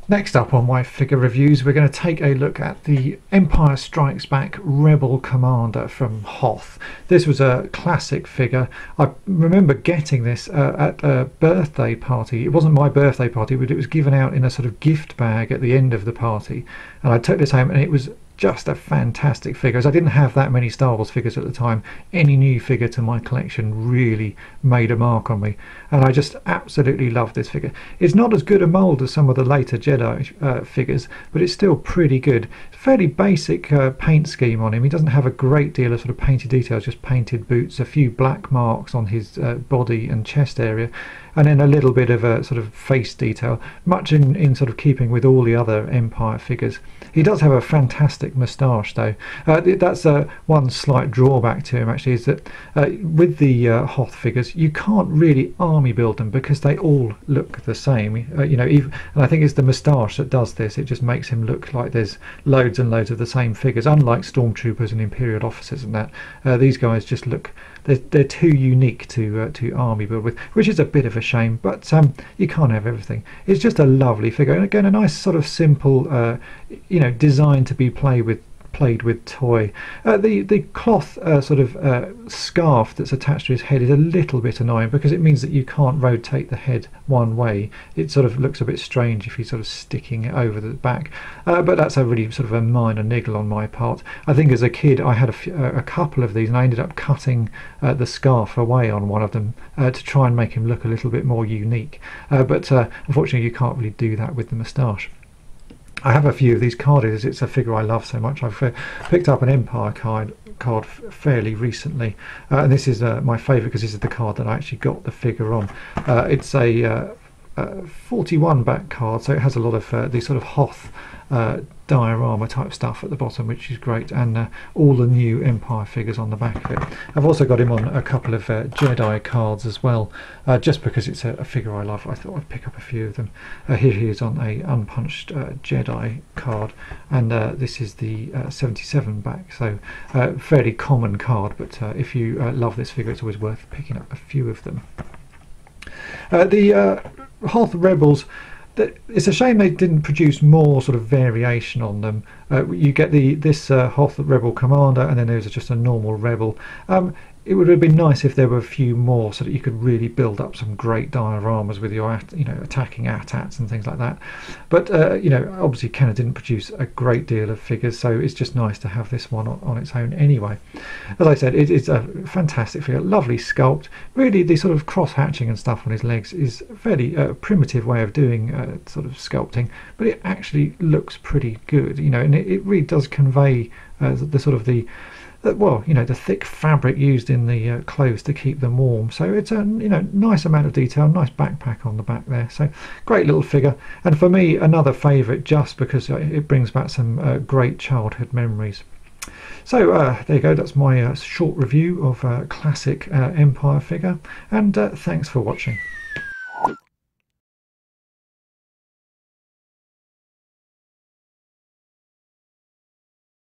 Next up on my figure reviews, we're going to take a look at the Empire Strikes Back Rebel Commander from Hoth. This was a classic figure. I remember getting this at a birthday party. It wasn't my birthday party, but it was given out in a sort of gift bag at the end of the party. And I took this home and it was just a fantastic figure. As I didn't have that many Star Wars figures at the time, any new figure to my collection really made a mark on me, and I just absolutely love this figure. It's not as good a mould as some of the later Jedi figures, but it's still pretty good. Fairly basic paint scheme on him. He doesn't have a great deal of sort of painted details, just painted boots, a few black marks on his body and chest area, and then a little bit of a sort of face detail, much in sort of keeping with all the other Empire figures. He does have a fantastic moustache though. That's one slight drawback to him actually, is that with the Hoth figures you can't really army build them because they all look the same. You know, and I think it's the moustache that does this. It just makes him look like there's loads and loads of the same figures, unlike stormtroopers and imperial officers and that. These guys just look, they're too unique to army build with, which is a bit of a shame, but you can't have everything. It's just a lovely figure, and again a nice sort of simple you know, designed to be played with toy. The cloth sort of scarf that's attached to his head is a little bit annoying because it means that you can't rotate the head one way. It sort of looks a bit strange if he's sort of sticking it over the back, but that's a really sort of a minor niggle on my part. I think as a kid I had a couple of these and I ended up cutting the scarf away on one of them to try and make him look a little bit more unique, but unfortunately you can't really do that with the moustache. I have a few of these carded. It's a figure I love so much. I've picked up an Empire card fairly recently, and this is my favourite because this is the card that I actually got the figure on. It's a 41 back card, so it has a lot of these sort of Hoth diorama type stuff at the bottom, which is great, and all the new Empire figures on the back of it. I've also got him on a couple of Jedi cards as well, just because it's a figure I love. I thought I'd pick up a few of them. Here he is on a unpunched Jedi card, and this is the 77 back, so fairly common card, but if you love this figure it's always worth picking up a few of them. The Hoth Rebels, it's a shame they didn't produce more sort of variation on them. You get this Hoth Rebel Commander, and then there's just a normal Rebel. It would have been nice if there were a few more so that you could really build up some great dioramas with your, you know, attacking AT-ATs and things like that. But you know, obviously Kenner didn't produce a great deal of figures, so it's just nice to have this one on its own anyway. As I said, it's a fantastic figure, lovely sculpt. Really, the sort of cross-hatching and stuff on his legs is a fairly primitive way of doing sort of sculpting, but it actually looks pretty good, you know, and it really does convey the sort of the well, you know, the thick fabric used in the clothes to keep them warm. So it's a, you know, nice amount of detail, nice backpack on the back there. So great little figure, and for me another favourite just because it brings back some great childhood memories. So there you go, that's my short review of a classic Empire figure, and thanks for watching.